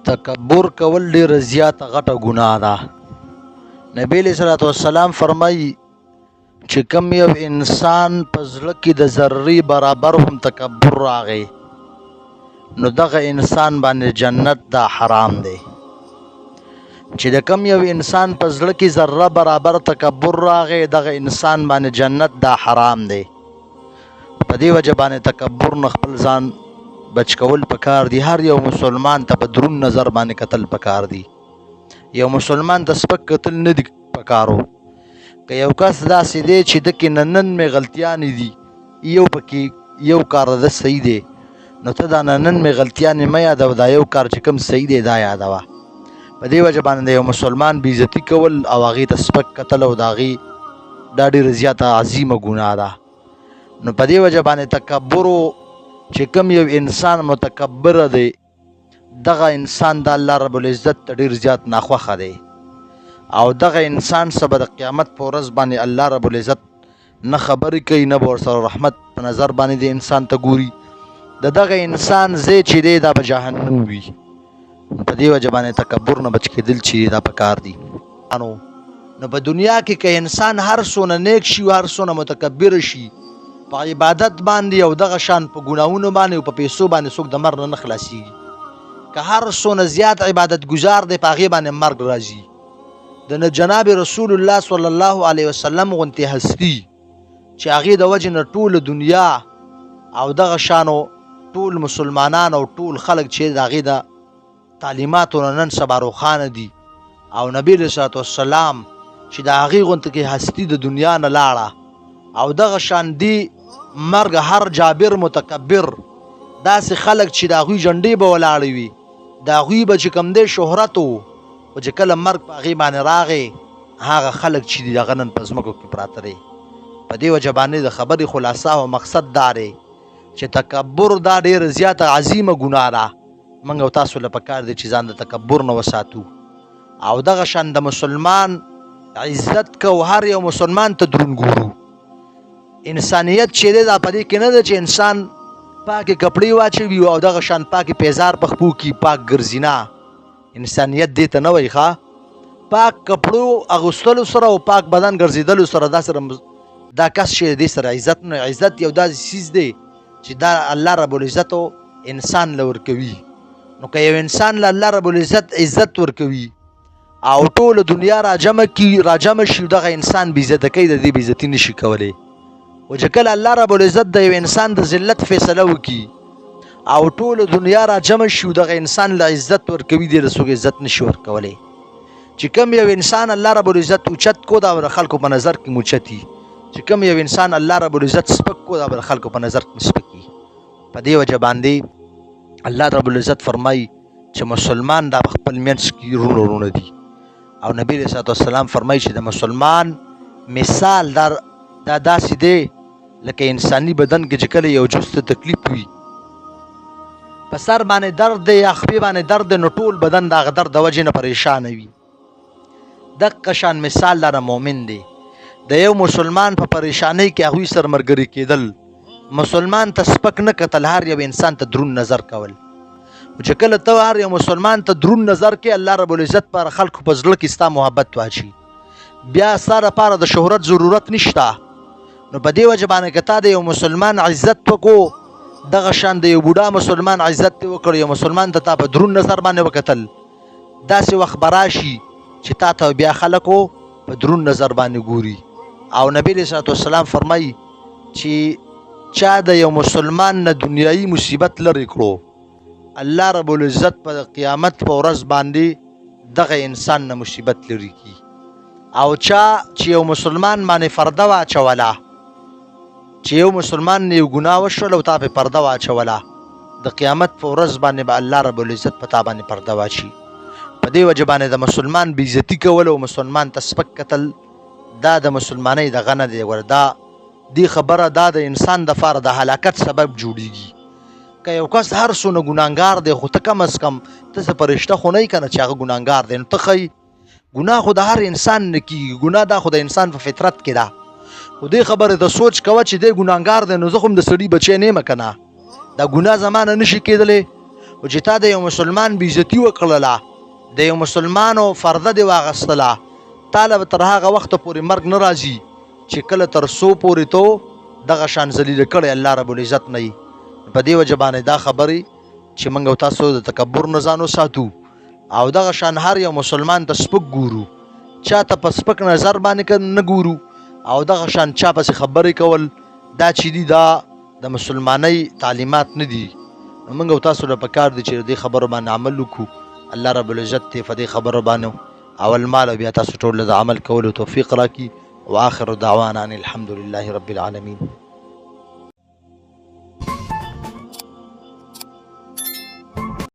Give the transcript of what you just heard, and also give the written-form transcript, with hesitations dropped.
تکبر کول ډېره زیاته غټه ګناه ده. نبی علیہ الصلوۃ والسلام فرمایي چې کوم یو انسان په زړه کې د ذرې برابر هم تکبر راغی نو دغه انسان باندې جنت دا حرام دی. چې د کوم یو انسان په زړه کې ذره برابر تکبر راغی دغه انسان باندې جنت دا حرام دی. په دې وجه باندې تکبر نه خپل ځان بچ کول پکار دی. هر یو مسلمان ته په درون نظر باندې کتل پکار دی. یو مسلمان ته سپک کتل نه دی پکارو. که یو کس داسې دی چې دکې نن مې غلطیانې دي یو پکې یو کار د صحیح دی نو ته دا نن مې غلطیانې مه یادوه، دا یو کار چې کوم صحیح دی دا یادوه. په دې وجه باندې یو مسلمان بې عزتي کول او هغې ته سپک کتل او د هغې دا ډېره زیاته عظیمه ګناه ده. نو په دې وجه باندې تکبر چې کوم یو انسان متکبر دی دغه انسان د الله رب العزت ته ډېر زیات ناخوښه دی او دغه انسان سبا د قیامت په ورځ باندې الله رب العزت نه خبرې کوي نه به ورسره رحمت په نظر باندې د انسان ته ګوري. د دغه انسان ځای چې دی دا به جهنم وي. په دې وجه باندې تکبر نه بچ کېدل چې دا پکار دي. نو په دنیا کې که انسان هر څونه نیک شي او هر څونه متکبر شي په عبادت باندې او دغه شان په ګناهونو باندې او په پیسو باندې څوک د مرګ نه خلاصېږي. که هر څونه زیات عبادت ګزار دی په هغې باندې مرګ راځي. د جناب رسول الله صلی الله علیه وسلم غوندې هستي چې هغې د وجې نه ټوله دنیا او دغه شانو ټول مسلمانان او ټول خلک چې د هغې د تعلیماتو نه نن سبا روښانه دي او نبی علیه الصلوۃ والسلام چې د هغې غوندې کې هستي د دنیا نه لاړه او دغه شان دی مرګ هر جابر متکبر داسې خلک چې د هغوی جنډې به ولاړې وي د هغوی به چې کوم دی شهرت و خو چې کله مرګ په هغې باندې راغی هغه خلک چې دي هغه نن په ځمکو کې پراته دی. په دې وجه باندې د خبرې خلاصه او مقصد دا دی چې تکبر دا ډېره زیاته عظیمه ګناه ده. موږ او تاسو له پکار دی چې ځان د تکبر نه وساتو او دغه شان د مسلمان عزت کو هر یو مسلمان ته دروند ګورو. انسانیت چې دی دا په دې کې نه ده چې انسان پاکې کپړې واچوي او دغه شان پاکې پیزار په خپو کې پاک ګرځي. نه، انسانیت دې ته نه وایي. پاک کپړو اغوستلو سره او پاک بدن ګرځېدلو سره دا کس چې دې سره عزت نه. عزت یو داسې څیز دی چې دا الله رب العزت انسان له ورکوي. نو که یو انسان له الله رب العزت عزت ورکوي او ټوله دنیا راجمع شي دغه انسان بې عزته کوي د دې بې عزتي نشي کولی. او چې کله الله رب العزت د یو انسان د ذلت فیصله وکړي او ټوله دنیا راجمع شي دغه انسان له عزت ورکوي دی له څوک عزت نشي ورکولی. چې کوم یو انسان الله رب العزت اوچت کو دا د خلکو په نظر کې موچتي، چې کوم یو انسان الله رب العزت سپک کو دا د خلکو په نظر کې سپکي. په دې وجه باندې الله رب العزت فرمایي چې مسلمان دا خپل منځ کې رونه دي او نبی علیه الصلوۃ والسلام فرمایي چې د مسلمان مثال دا داسې دی لکه انساني بدن کې چې کله یو جز ته تکلیف وي په سر باندې درد دی یا خپې باندې درد دی نو ټول بدن د هغه درد د وجې نه پریشانه وي. دغه شان مثال دا مؤمن دی. د یو مسلمان په پریشانۍ کې هغوی سره ملګري کېدل، مسلمان ته سپک نه کتل، هر یو انسان ته دروند نظر کول. چې کله ته هر یو مسلمان ته دروند نظر کې الله رب العزت پر خلکو په زړه کې ستا محبت واچي، بیا ستا لپاره د شهرت ضرورت نشته. نو په دې وجه باندې که تا د یو مسلمان عزت وکړو دغه شان د یو بوډا مسلمان عزت دې وکړ، یو مسلمان ته تا په دروند نظر باندې وکتل، داسې وخت به راشي چې تا ته بیا خلکو په دروند نظر باندې ګوري. او نبی علیه الصلوۃ والسلام فرمایي چې چا د یو مسلمان نه دنیایي مصیبت لرې کړو الله رب العزت په قیامت په ورځ باندې دغه انسان نه مصیبت لرې کړي. او چا چې یو مسلمان باندې پرده واچوله، چې یو مسلمان نه یو ګناه وشول او تا پې پرده واچوله، د قیامت په ورځ باندې به الله رب العزت په تا باندې پرده واچي. په دې وجه باندې د مسلمان بې عزتي کول او مسلمان ته سپک کتل دا د مسلمانۍ دغه نه دی. ګوره دا دې خبره دا د انسان دپاره د هلاکت سبب جوړیږي. که یو کس هر څونه ګناهګار دی خو ته کم از کم ته څه فرشته خو نه یې که نه چې هغه ګناهګار دی، نو ته ښایي ګناه خو د هر انسان نه کېږي، ګناه دا خو د انسان په فطرت کې ده. خو دې خبرې ته سوچ کوه چې دی ګناهګار دی نو زه خو هم د سړي بچی نه یم که نه، دا ګناه زما نه نشي کېدلی. او چې تا د یو مسلمان بېعزتي وکړله، د یو مسلمانو فرده دې واغستله، تا له به تر هغه وخته پورې مرګ نه راځي چې کله تر څو پورې تو دغه شان ذلیله کړی الله رب العزت نه یي. په دې وجه باندې دا خبرې چې موږ او تاسو د تکبر نه ځان وساتو او دغه شان هر یو مسلمان ته سپک ګورو، چاته په سپک نظر باندې نه ګورو او دغه شان چا پسې خبرې کول دا چې دي دا د مسلمانۍ تعلیمات نه دي. نو موږ او تاسو له پکار دي چې دې خبرو باندې عمل وکړو. الله رب العزت ته په دې خبرو باندې اول مال بیا تاسو ټول د عمل کولو توفیق راکړي. واخر دعوانا ان الحمد لله رب العالمين.